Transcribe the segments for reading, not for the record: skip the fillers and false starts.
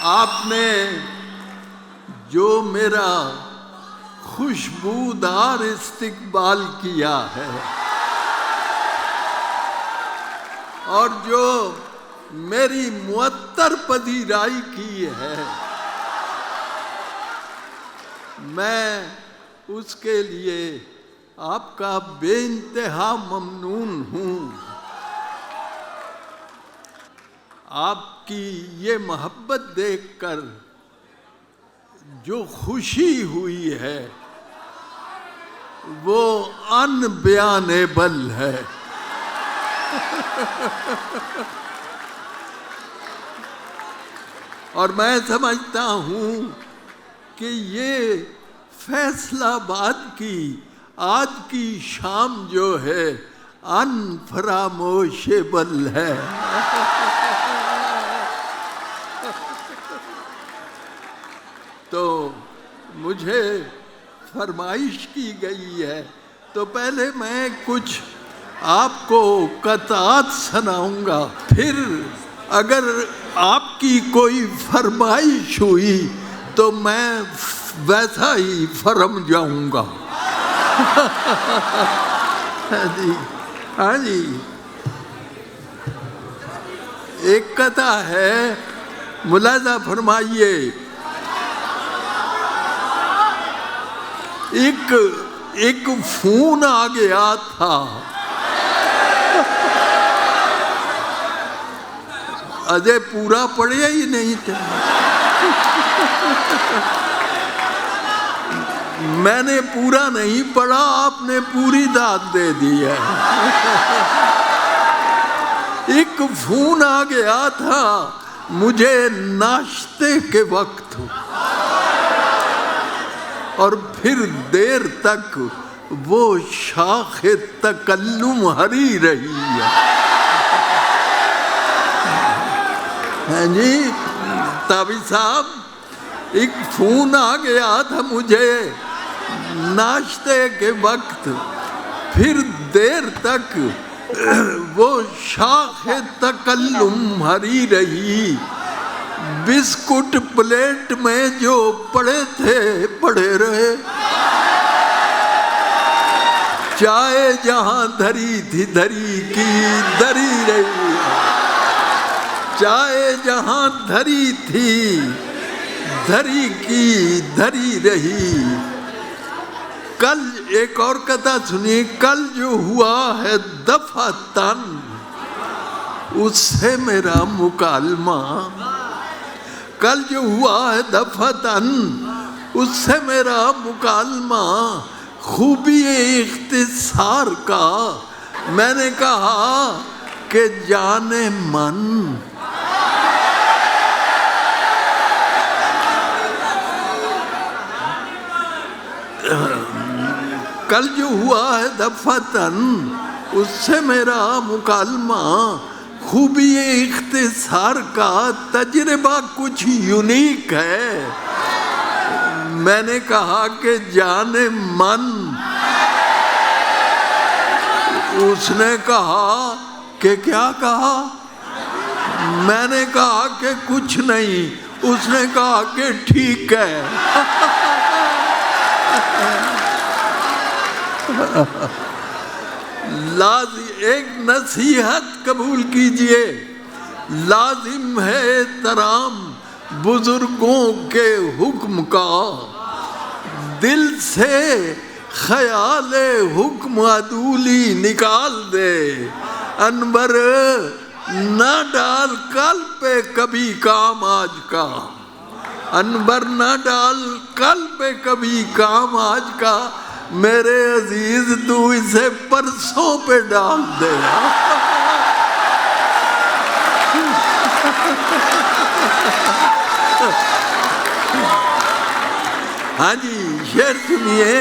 آپ نے جو میرا خوشبودار استقبال کیا ہے اور جو میری معطر پذیرائی کی ہے، میں اس کے لیے آپ کا بے انتہا ممنون ہوں۔ آپ کی یہ محبت دیکھ کر جو خوشی ہوئی ہے وہ ان بیانیبل ہے۔ اور میں سمجھتا ہوں کہ یہ فیصلہ آباد کی آج کی شام جو ہے ان فراموشیبل ہے۔ تو مجھے فرمائش کی گئی ہے تو پہلے میں کچھ آپ کو قطعات سناؤں گا، پھر اگر آپ کی کوئی فرمائش ہوئی تو میں ویسا ہی فرم جاؤں گا۔ ہاں جی، ایک قطع ہے، ملاحظہ فرمائیے۔ ایک فون آ گیا تھا، اجے پورا پڑھیا ہی نہیں تھا، میں نے پورا نہیں پڑھا، آپ نے پوری داد دے دی ہے۔ ایک فون آ گیا تھا مجھے ناشتے کے وقت، اور پھر دیر تک وہ شاخ تکلم ہری رہی ہے۔ ہاں جی تابی صاحب، ایک فون آ گیا تھا مجھے ناشتے کے وقت، پھر دیر تک وہ شاخ تکلم ہری رہی، بسکٹ پلیٹ میں جو پڑے تھے پڑے رہے، چائے جہاں دھری تھی دھری کی دھری رہی، چائے جہاں دھری تھی دھری کی دھری رہی۔ کل ایک اور قطعہ سنیے، کل جو ہوا ہے دفعتاً اس سے میرا مکالمہ، کل جو ہوا ہے دفعتاً اس سے میرا مکالمہ، خوبی اختصار کا میں نے کہا کہ جانے من، کل جو ہوا ہے دفعتاً اس سے میرا مکالمہ، خوبی اختصار کا تجربہ کچھ یونیک ہے، میں نے کہا کہ جانے من، اس نے کہا کہ کیا کہا؟ میں نے کہا کہ کچھ نہیں، اس نے کہا کہ ٹھیک ہے۔ ایک نصیحت قبول کیجئے، لازم ہے احترام بزرگوں کے حکم کا، دل سے خیال حکم عدولی نکال دے، انور نہ ڈال کل پہ کبھی کام آج کا، انور نہ ڈال کل پہ کبھی کام آج کا، میرے عزیز تو اسے پرسوں پہ ڈال دے۔ ہاں جی شعر سنیے،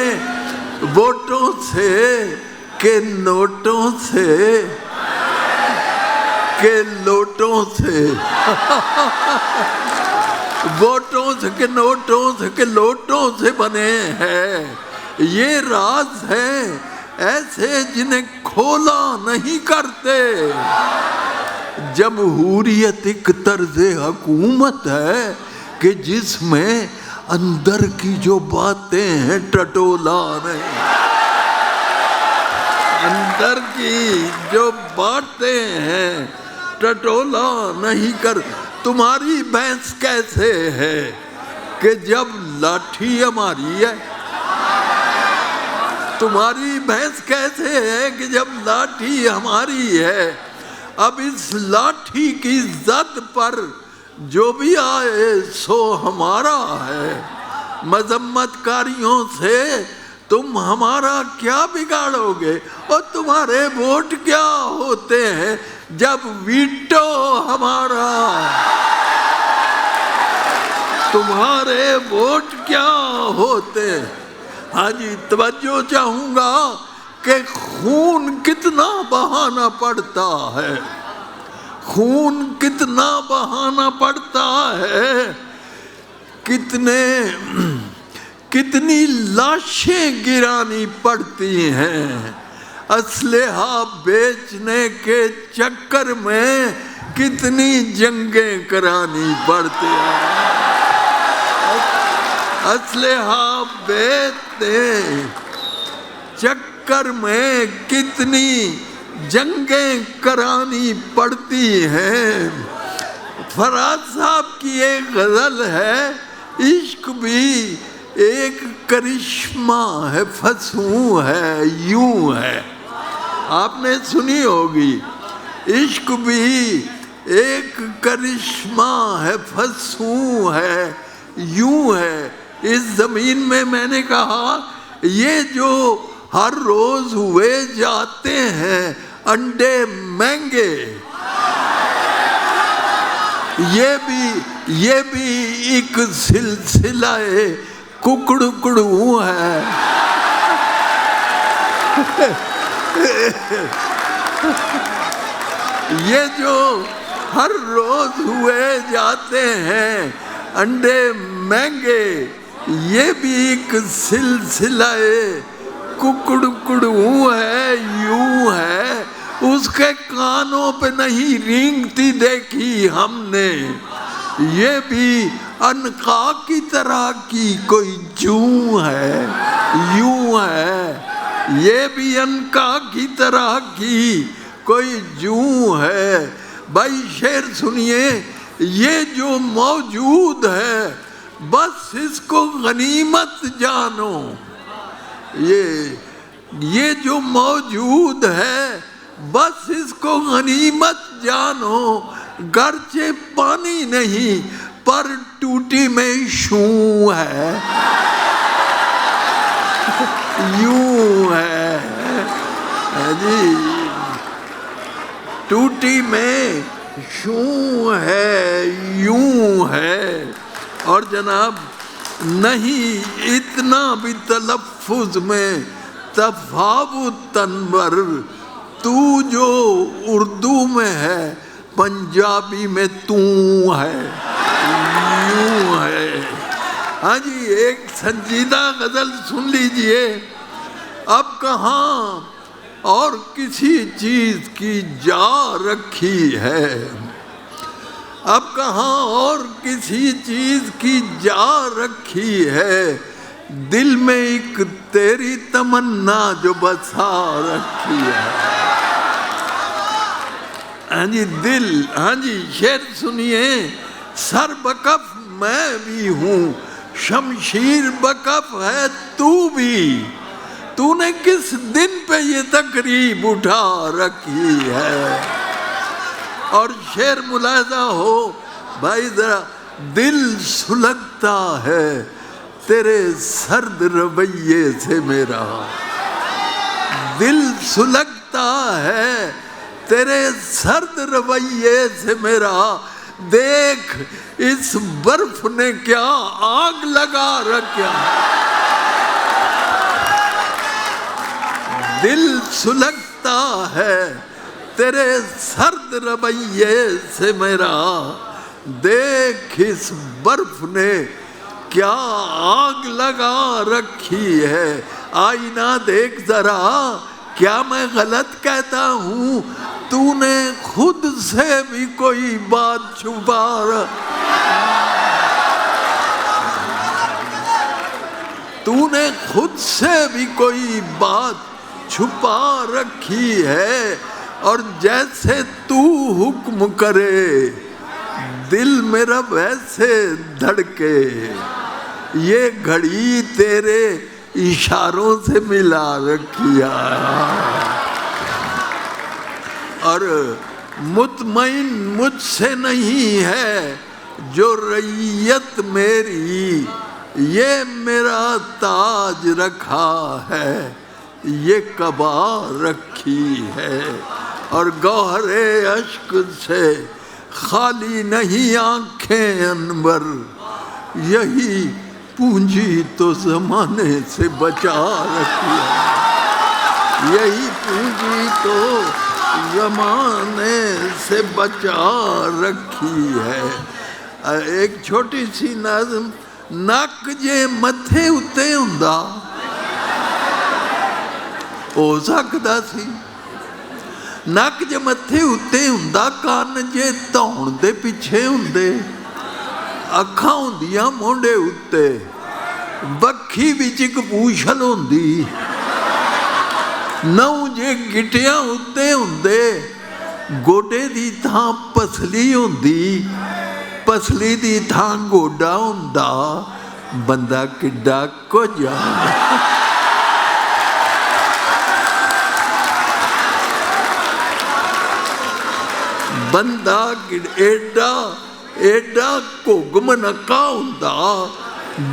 ووٹوں سے کہ نوٹوں سے کہ لوٹوں سے، ووٹوں سے کہ نوٹوں سے کہ لوٹوں سے بنے ہیں، یہ راز ہیں ایسے جنہیں کھولا نہیں کرتے، جمہوریت ایک طرز حکومت ہے کہ جس میں اندر کی جو باتیں ہیں ٹٹولا نہیں، اندر کی جو باتیں ہیں ٹٹولا نہیں کر۔ تمہاری بحث کیسے ہے کہ جب لاٹھی ہماری ہے، تمہاری بحث کیسے ہے کہ جب لاٹھی ہماری ہے، اب اس لاٹھی کی زد پر جو بھی آئے سو ہمارا ہے، مذمت کاریوں سے تم ہمارا کیا بگاڑو گے؟ اور تمہارے ووٹ کیا ہوتے ہیں جب ویٹو ہمارا، تمہارے ووٹ کیا ہوتے ہیں؟ ہاں جی، توجہ چاہوں گا کہ خون کتنا بہانا پڑتا ہے، خون کتنا بہانا پڑتا ہے، کتنی لاشیں گرانی پڑتی ہیں، اسلحہ بیچنے کے چکر میں کتنی جنگیں کرانی پڑتی ہیں، اسلحہ بیچنے چکر میں کتنی جنگیں کرانی پڑتی ہیں۔ فراز صاحب کی ایک غزل ہے، عشق بھی ایک کرشمہ ہے، فسوں ہے یوں ہے، آپ نے سنی ہوگی، عشق بھی ایک کرشمہ ہے، فسوں ہے یوں ہے۔ اس زمین میں میں نے کہا یہ جو ہر روز ہوئے جاتے ہیں انڈے مہنگے، یہ بھی ایک سلسلہ ککڑوں ہے، یہ جو ہر روز ہوئے جاتے ہیں انڈے مہنگے، یہ بھی ایک سلسلہ ککڑوں ہے یوں ہے، اس کے کانوں پہ نہیں رینگتی دیکھی ہم نے، یہ بھی عنقا کی طرح کی کوئی جوں ہے یوں ہے، یہ بھی عنقا کی طرح کی کوئی جوں ہے۔ بھائی شعر سنیے، یہ جو موجود ہے بس اس کو غنیمت جانو، یہ جو موجود ہے بس اس کو غنیمت جانو، گرچہ پانی نہیں پر ٹوٹی میں شوں ہے یوں ہے جی، ٹوٹی میں شوں ہے یوں ہے۔ اور جناب نہیں اتنا بھی تلفظ میں تفاوت تنور، تو جو اردو میں ہے پنجابی میں تو ہے یوں ہے۔ ہاں جی، ایک سنجیدہ غزل سن لیجئے، اب کہاں اور کسی چیز کی جا رکھی ہے، اب کہاں اور کسی چیز کی جا رکھی ہے، دل میں ایک تیری تمنا جو بسا رکھی ہے۔ ہاں جی دل، ہاں جی شعر سنیے، سر بکف میں بھی ہوں، شمشیر بکف ہے تو بھی، تو نے کس دن پہ یہ تقریب اٹھا رکھی ہے۔ اور شعر ملاحظہ ہو بھائی ذرا، دل سلگتا ہے تیرے سرد رویے سے میرا، دل سلگتا ہے تیرے سرد رویے سے میرا، دیکھ اس برف نے کیا آگ لگا رکھا، دل سلگتا ہے تیرے سرد رویے سے میرا، دیکھ اس برف نے کیا آگ لگا رکھی ہے۔ آئینہ دیکھ ذرا، کیا میں غلط کہتا ہوں؟ تو نے خود سے بھی کوئی بات چھپا تو نے خود سے بھی کوئی بات چھپا رکھی ہے، اور جیسے تو حکم کرے دل میرا ویسے دھڑکے، یہ گھڑی تیرے اشاروں سے ملا رکھیا، اور مطمئن مجھ سے نہیں ہے جو رعیت میری، یہ میرا تاج رکھا ہے، یہ قبا رکھی ہے، اور گوہر اشک سے خالی نہیں آنکھیں انور، یہی پونجی تو زمانے سے بچا رکھی ہے، یہی پونجی تو زمانے سے بچا رکھی ہے۔ ایک چھوٹی سی نظم، نک جے متھے اتے ہوندا ہو سکدا سی، نک جے متھے اتے ہوندا، کان جے دھون دے پیچھے ہوندے، اکھاں ہوندیاں مونڈے اتے، بکھی وچ اک پوچھل ہوندی، نو جے گٹیاں اتے ہوندے، گوڈے دی تھاں پسلی ہوندی، پسلی دی تھاں گوڈا ہوندا، بندہ کڈا کچھ جاندا۔ بندہ ایڈا گھگ منکا ہوندا،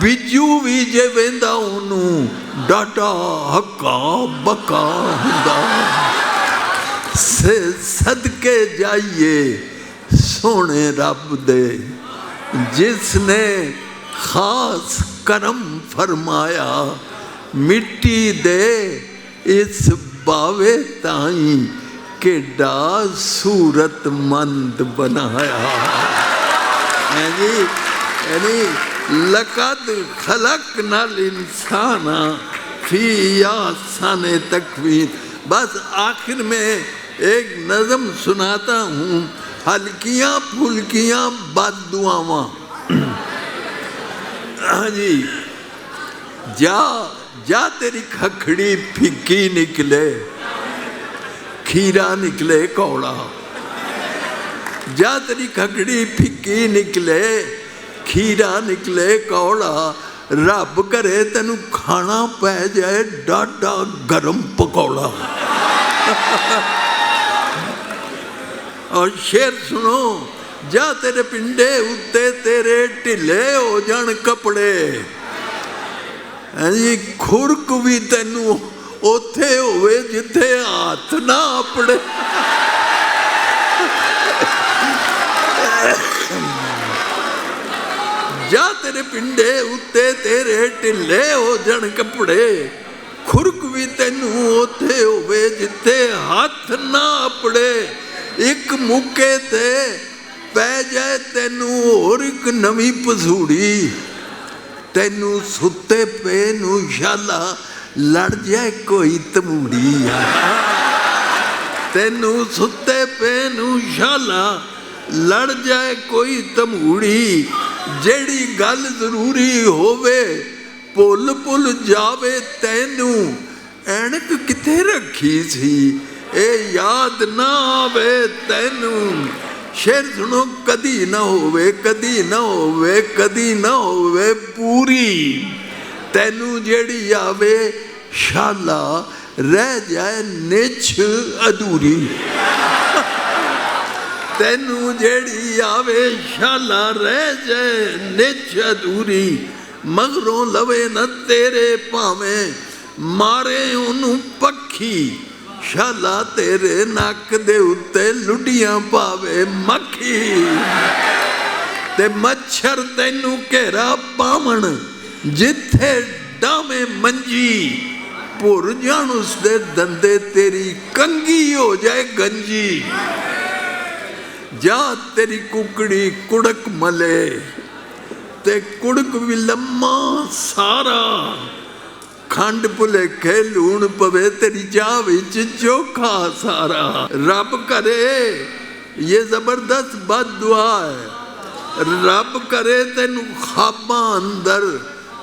بجو بھی جے ویندا اونوں ڈاڈا ہکا بکا ہوندا۔ صدقے جائیے سونے رب دے، جس نے خاص کرم فرمایا، مٹی دے اس باوے تائیں کیڈا صورت مند بنایا۔ یعنی لقد خلقنا الانسان فی احسن تقویم۔ بس آخر میں ایک نظم سناتا ہوں، ہلکیاں پھلکیاں بد دعاواں۔ جی، جا تیری کھکھڑی پھکی نکلے، کھیرا نکلے کوڑا، جا تیری کھکڑی پھکی نکلے، کھیرا نکلے کوڑا، رب کرے تینوں کھانا پہ جائے ڈاڈا گرم پکوڑا۔ اور شعر سنو، جا تیرے پنڈے اتے تیرے ٹھلے ہو جان کپڑے، کھرک بھی تینوں اوتھے ہوئے جتھے ہاتھ نہ اپڑے۔ جا تیرے پنڈے اتے تیرے ٹھلے ہو جان کپڑے، کھرک بھی تینوں اوتھے ہوئے جتھے ہاتھ نہ اپڑے، ایک موقع تے پہ جائے تینوں اور ایک نویں پسوڑی، تینوں ستے پہ نو شالا لڑ جائے کوئی تموڑی، تینوں ستے پہ نو شالا لڑ جائے کوئی تموڑی، جیڑی گل ضروری ہووے پل پل جاوے تینوں، اینک کتے رکھی سی اے یاد نہ آوے تینوں۔ شعر سنو، کدی نہ ہووے، کدی نہ ہووے، کدی نہ ہووے پوری، تینوں جیڑی آوے شالا رہ جائے نچ ادھوری، تینوں جیڑی آوے شالا رہ جائے نچ ادھوری، مغروں لوے نہ تیرے پاویں مارے انہوں پکھی، شالا تیرے ناک دے اتے لڈیاں پاوے مکھی، تے مچھر تینوں کہرا پامن جتھے ڈامے منجی، پور جان اس دے دندے تیری کنگی ہو جائے گنجی، جا تیری ککڑی کڑک ملے تے کڑک بھی لمہ سارا، کھنڈ پلے کے لون پوے تیری چاہ وچ چوکھا سارا۔ رب کرے، یہ زبردست بد دعا ہے، رب کرے تینوں خواباں اندر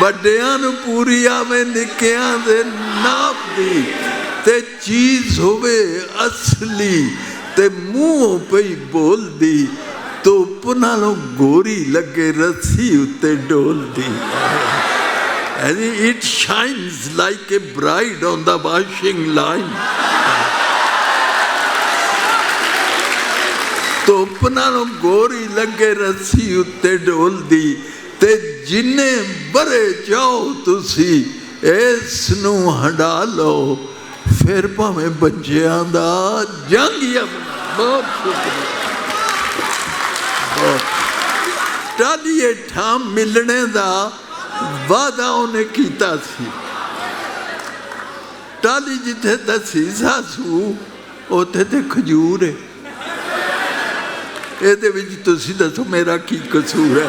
ਵੱਡਿਆਂ ਨੂੰ ਪੂਰੀ ਆਵੇ ਨਿੱਕਿਆਂ ਦੇ ਨਾਪ ਦੀ, ਤੇ ਚੀਜ਼ ਹੋਵੇ ਅਸਲੀ ਤੇ ਮੂੰਹੋਂ ਪਈ ਬੋਲਦੀ, ਧੁੱਪ ਨਾਲੋਂ ਗੋਰੀ ਲੱਗੇ ਰੱਸੀ ਉੱਤੇ ਡੋਲਦੀ। It shines like a bride on the washing line. ਧੁੱਪ ਨਾਲੋਂ ਗੋਰੀ ਲੱਗੇ ਰੱਸੀ ਉੱਤੇ ਡੋਲਦੀ, ਤੇ ਜਿੰਨੇ ਬਰੇ ਚਾਹੋ ਤੁਸੀਂ ਇਸ ਨੂੰ ਹੰਡਾ ਲਓ, ਫਿਰ ਭਾਵੇਂ ਬੱਚਿਆਂ ਦਾ ਜੰਗੀਆ ਬਣਾ। ਬਹੁਤ ਸ਼ੁਕਰੀਆ। ਟਾਲੀਏ ਠਾਂ ਮਿਲਣੇ ਦਾ ਵਾਦਾ ਉਹਨੇ ਕੀਤਾ ਸੀ। ਟਾਲੀ ਜਿੱਥੇ ਦੱਸੀ ਸਾਸੂ ਉੱਥੇ ਤੇ ਖਜੂਰ ਹੈ। ਇਹਦੇ ਵਿੱਚ ਤੁਸੀਂ ਦੱਸੋ ਮੇਰਾ ਕੀ ਕਸੂਰ ਹੈ?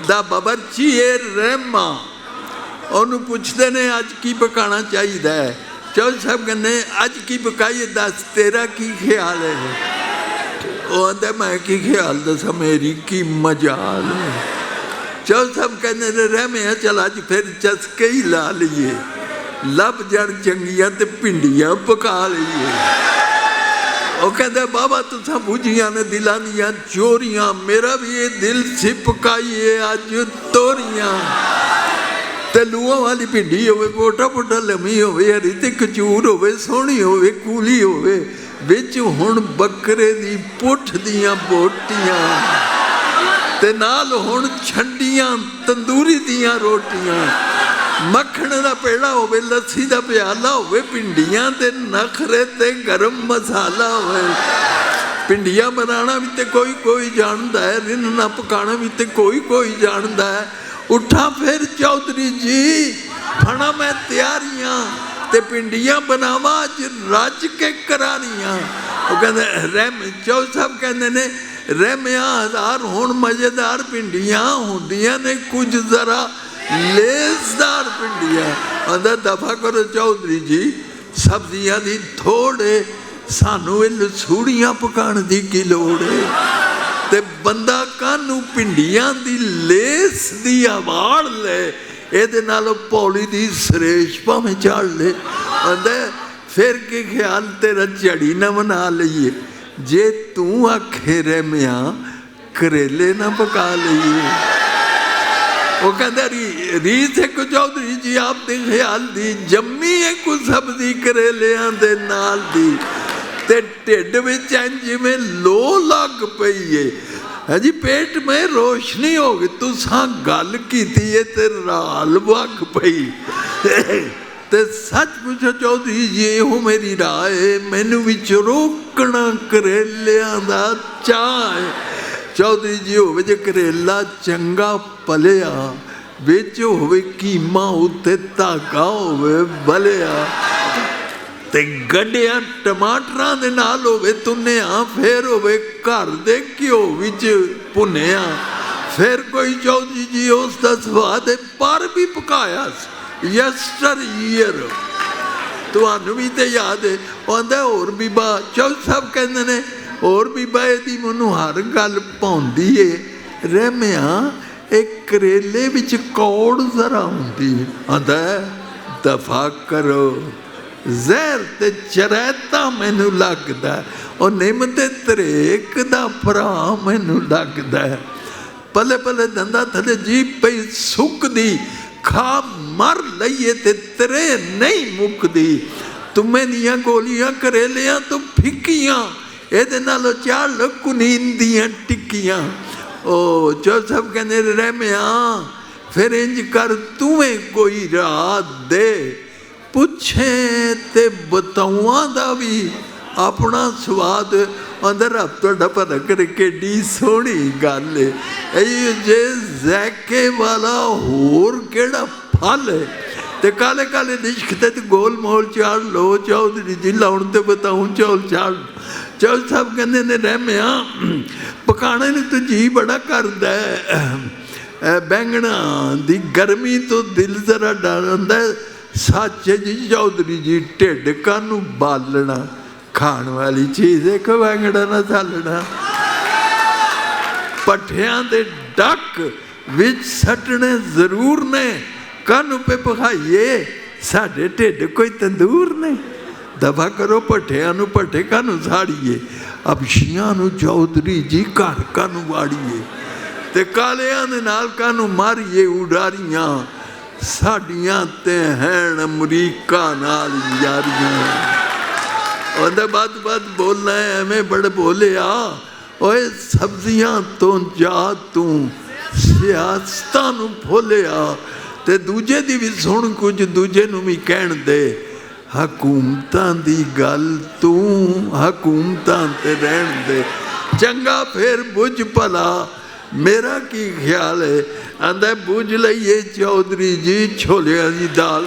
ਦਾ ਬਾਬਰਚੀ ਹੈ ਰਹਿਮਾ, ਉਹਨੂੰ ਪੁੱਛਦੇ ਨੇ ਅੱਜ ਕੀ ਪਕਾਉਣਾ ਚਾਹੀਦਾ ਹੈ। ਚੌਧਰੀ ਸਾਹਿਬ ਕਹਿੰਦੇ ਅੱਜ ਕੀ ਪਕਾਈਏ, ਦੱਸ ਤੇਰਾ ਕੀ ਖਿਆਲ ਹੈ? ਉਹ ਆਂਦਾ ਮੈਂ ਕੀ ਖਿਆਲ ਦੱਸਾਂ, ਮੇਰੀ ਕੀ ਮਜਾਲ ਹੈ। ਚੌਧਰੀ ਸਾਹਿਬ ਕਹਿੰਦੇ ਨੇ ਰਹਿਮਿਆ ਚੱਲ ਅੱਜ ਫਿਰ ਚਸਕੇ ਹੀ ਲਾ ਲਈਏ, ਲੱਭ ਜਾਣ ਚੰਗੀਆਂ ਤੇ ਭਿੰਡੀਆਂ ਪਕਾ ਲਈਏ। ਉਹ ਕਹਿੰਦਾ ਬਾਬਾ ਤੁਸਾਂ ਬੁਝੀਆਂ ਨੇ ਦਿਲਾਂ ਦੀਆਂ ਚੋਰੀਆਂ, ਮੇਰਾ ਵੀ ਇਹ ਦਿਲ ਸੀ ਪਕਾਈਏ ਅੱਜ ਤੋਰੀਆਂ। ਤੇ ਲੂਆਂ ਵਾਲੀ ਭਿੰਡੀ ਹੋਵੇ, ਪੋਟਾ ਪੋਟਾ ਲੰਮੀ ਹੋਵੇ, ਹਰੀ ਤੇ ਕਚੂਰ ਹੋਵੇ, ਸੋਹਣੀ ਹੋਵੇ, ਕੂਲੀ ਹੋਵੇ, ਵਿੱਚ ਹੁਣ ਬੱਕਰੇ ਦੀ ਪੁੱਠ ਦੀਆਂ ਬੋਟੀਆਂ, ਤੇ ਨਾਲ ਹੁਣ ਛੰਡੀਆਂ ਤੰਦੂਰੀ ਦੀਆਂ ਰੋਟੀਆਂ, ਮੱਖਣ ਦਾ ਪੇੜਾ ਹੋਵੇ, ਲੱਸੀ ਦਾ ਪਿਆਲਾ ਹੋਵੇ, ਭਿੰਡੀਆਂ ਤੇ ਨਖਰੇ ਤੇ ਗਰਮ ਮਸਾਲਾ ਹੋਵੇ। ਭਿੰਡੀਆਂ ਬਣਾਉਣਾ ਵੀ ਤੇ ਕੋਈ ਕੋਈ ਜਾਣਦਾ ਹੈ, ਰਿੰਨ੍ਹਣਾ ਪਕਾਉਣਾ ਵੀ ਤੇ ਕੋਈ ਕੋਈ ਜਾਣਦਾ ਹੈ। ਉੱਠਾ ਫਿਰ ਚੌਧਰੀ ਜੀ ਫਣਾ ਮੈਂ ਤਿਆਰੀਆਂ, ਤੇ ਭਿੰਡੀਆਂ ਬਣਾਵਾਂ ਅੱਜ ਰੱਜ ਕੇ ਕਰਾਰੀਆਂ। ਉਹ ਕਹਿੰਦੇ ਰਹਿਮ, ਚੌਧਰੀ ਸਾਹਿਬ ਕਹਿੰਦੇ ਨੇ ਰਹਿਮਿਆ ਹਜ਼ਾਰ ਹੁਣ ਮਜ਼ੇਦਾਰ ਭਿੰਡੀਆਂ ਹੁੰਦੀਆਂ ਨੇ, ਕੁਝ ਜ਼ਰਾ ਲੇਜ਼ਦਾਰ ਭਿੰਡੀਆਂ। ਆਂਦਾ ਦਫਾ ਕਰੋ ਚੌਧਰੀ ਜੀ, ਸਬਜ਼ੀਆਂ ਦੀ ਥੋੜੇ, ਸਾਨੂੰ ਇਹ ਲਸੂੜੀਆਂ ਪਕਾਉਣ ਦੀ ਕੀ ਲੋੜ ਹੈ? ਤੇ ਬੰਦਾ ਕਾਹਨੂੰ ਭਿੰਡੀਆਂ ਦੀ ਲੇਸ ਦੀ ਆਵਾੜ ਲੈ, ਇਹਦੇ ਨਾਲੋਂ ਪੌਲੀ ਦੀ ਸਰੇਸ਼ ਭਾਵੇਂ ਝਾੜ ਲੈ। ਆਂਦਾ ਫਿਰ ਕੀ ਖਿਆਲ ਤੇਰਾ ਝੜੀ ਨਾ ਬਣਾ ਲਈਏ, ਜੇ ਤੂੰ ਆਖੇ ਰਹਿਮਿਆ ਕਰੇਲੇ ਨਾ ਪਕਾ ਲਈਏ। ਉਹ ਕਹਿੰਦਾ ਰੀਤ ਹੈ ਕੋ ਚੌਧਰੀ ਜੀ ਆਪ ਦੇ ਖਿਆਲ ਦੀ, ਜੰਮੀ ਹੈ ਕੋ ਸਬਜ਼ੀ ਕਰੇਲਿਆਂ ਦੇ ਨਾਲ ਦੀ, ਤੇ ਢਿੱਡ ਵਿੱਚ ਜਿਵੇਂ ਲੋ ਲੱਗ ਪਈ ਏ। ਹਾਂਜੀ ਪੇਟ ਮੈਂ ਰੋਸ਼ਨੀ ਹੋ ਗਈ, ਤੁਸਾਂ ਗੱਲ ਕੀਤੀ ਏ ਤੇ ਰਾਲ ਵਗ ਪਈ। ਤੇ ਸੱਚ ਪੁੱਛੋ ਚੌਧਰੀ ਜੀ, ਇਹੋ ਮੇਰੀ ਰਾਏ, ਮੈਨੂੰ ਵਿੱਚ ਰੋਕਣਾ ਕਰੇਲਿਆਂ ਦਾ ਚਾਅ ਹੈ। ਚੌਧਰੀ ਜੀ, ਹੋਵੇ ਜੇ ਕਰੇਲਾ ਚੰਗਾ ਪਲਿਆ, ਵਿੱਚ ਹੋਵੇ ਕੀਮਾ, ਉੱਤੇ ਧਾਗਾ ਹੋਵੇ ਬਲਿਆ, ਤੇ ਗੰਢਿਆਂ ਟਮਾਟਰਾਂ ਦੇ ਨਾਲ ਹੋਵੇ ਤੁੰਨਿਆ, ਫਿਰ ਹੋਵੇ ਘਰ ਦੇ ਘਿਓ ਵਿੱਚ ਭੁੰਨਿਆ, ਫਿਰ ਕੋਈ ਚੌਧਰੀ ਜੀ ਉਸ ਦਾ ਸਵਾਦ ਹੈ। ਪਰ ਵੀ ਪਕਾਇਆ ਸੀ ਯਸਟਰ ਈਅਰ, ਤੁਹਾਨੂੰ ਵੀ ਤੇ ਯਾਦ ਹੈ। ਆਉਂਦਾ ਹੋਰ ਬੀਬਾ, ਚੌਧਰੀ ਸਾਹਿਬ ਕਹਿੰਦੇ ਨੇ ਹੋਰ ਬੀਬਾ ਇਹਦੀ ਮੈਨੂੰ ਹਰ ਗੱਲ ਭਾਉਂਦੀ ਏ, ਰਹਿਮਿਆ ਇਹ ਕਰੇਲੇ ਵਿੱਚ ਕੌੜ ਜ਼ਰਾ ਹੁੰਦੀ ਹੈ। ਆਂਦਾ ਦਫਾ ਕਰੋ, ਜ਼ਹਿਰ ਤੇ ਚਰੈਤਾ ਮੈਨੂੰ ਲੱਗਦਾ, ਉਹ ਨਿੰਮ ਤੇ ਤਰੇਕ ਦਾ ਭਰਾ ਮੈਨੂੰ ਲੱਗਦਾ। ਪਲੇ ਪਲੇ ਦੰਦਾਂ ਥੱਲੇ ਜੀਭ ਪਈ ਸੁੱਕਦੀ, ਖਾ ਮਰ ਲਈਏ ਤੇ ਤੇਰੇ ਨਹੀਂ ਮੁੱਕਦੀ। ਤੁਮੇ ਦੀਆਂ ਗੋਲੀਆਂ ਕਰੇਲਿਆਂ ਤੋਂ ਫਿੱਕੀਆਂ, ਇਹਦੇ ਨਾਲੋਂ ਚਾਲ ਕੁਨੀਨ ਦੀਆਂ ਟਿੱਕੀਆਂ। ਉਹ ਜੋ ਸਭ ਕਹਿੰਦੇ ਰਹਿਮਿਆ ਫਿਰ ਇੰਜ ਕਰ, ਤੂੰ ਕੋਈ ਰਾਤ ਦੇ, ਪੁੱਛੇ ਤੇ ਬਤਾਊਆਂ ਦਾ ਵੀ ਆਪਣਾ ਸਵਾਦ। ਅੰਦਰ ਰੱਬ ਤੁਹਾਡਾ ਭਲਾ ਕਰੇ, ਕਿੱਡੀ ਸੋਹਣੀ ਗੱਲ ਹੈ। ਇਹ ਜੇ ਜ਼ੈਕੇ ਵਾਲਾ ਹੋਰ ਕਿਹੜਾ ਫਲ ਹੈ। ਤੇ ਕਾਲੇ ਕਾਲੇ ਨਿਸ਼ਕ ਤੇ ਗੋਲ ਮੋਲ ਚਾੜ ਲੋ, ਚੌਧਰੀ ਜੀ ਲਾਉਣ ਤੇ ਬਤਾਊਂ ਚੌਲ ਚਾੜ। ਚੌਧਰੀ ਸਾਹਿਬ ਕਹਿੰਦੇ ਨੇ ਰਹਿਮਿਆ ਪਕਾਣੇ ਨੂੰ ਤਾਂ ਜੀ ਬੜਾ ਕਰਦਾ, ਬੈਂਗਣਾ ਦੀ ਗਰਮੀ ਤੋਂ ਦਿਲ ਜ਼ਰਾ ਡਰ ਹੁੰਦਾ। ਸੱਚ ਜੀ ਚੌਧਰੀ ਜੀ, ਢਿੱਡ ਕਾਹਨੂੰ ਬਾਲਣਾ, ਖਾਣ ਵਾਲੀ ਚੀਜ਼ ਇੱਕ ਬੈਂਗਣਾ ਨਾ ਸਾਲਣਾ। ਪੱਠਿਆਂ ਦੇ ਡੱਕ ਵਿੱਚ ਸੱਟਣੇ ਜ਼ਰੂਰ ਨੇ, ਕਾਹਨੂੰ ਪੇ ਪਕਾਈਏ, ਸਾਡੇ ਢਿੱਡ ਕੋਈ ਤੰਦੂਰ ਨੇ। ਦਫਾ ਕਰੋ ਭੱਠਿਆਂ ਨੂੰ, ਭੱਠੇ ਕਾਹਨੂੰ ਸਾੜੀਏ, ਅਬਸ਼ੀਆਂ ਨੂੰ ਚੌਧਰੀ ਜੀ ਘਰ ਕਾਹਨੂੰ ਵਾੜੀਏ, ਤੇ ਕਾਲਿਆਂ ਦੇ ਨਾਲ ਕਾਹਨੂੰ ਮਾਰੀਏ ਉਡਾਰੀਆਂ, ਸਾਡੀਆਂ ਤੇ ਹੈਣ ਅਮਰੀਕਾ ਨਾਲ ਯਾਰੀਆਂ। ਉਹਦੇ ਬਾਅਦ ਬੋਲਣਾ ਐਵੇਂ ਬੜੇ ਬੋਲਿਆ, ਓਏ ਸਬਜ਼ੀਆਂ ਤੋਂ ਜਾ ਤੂੰ ਸਿਆਸਤਾਂ ਨੂੰ ਫੋਲਿਆ, ਤੇ ਦੂਜੇ ਦੀ ਵੀ ਸੁਣ, ਕੁਝ ਦੂਜੇ ਨੂੰ ਵੀ ਕਹਿਣ ਦੇ। ਹਕੂਮਤਾਂ ਦੀ ਗੱਲ ਤੂੰ ਹਕੂਮਤਾਂ ਤੇ ਰਹਿਣ ਦੇ, ਚੰਗਾ ਫਿਰ ਬੁੱਝ ਭਲਾ ਮੇਰਾ ਕੀ ਖਿਆਲ ਹੈ। ਆਂਦਾ ਬੁੱਝ ਲਈਏ ਚੌਧਰੀ ਜੀ ਛੋਲਿਆਂ ਦੀ ਦਾਲ।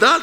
10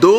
2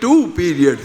2 periods।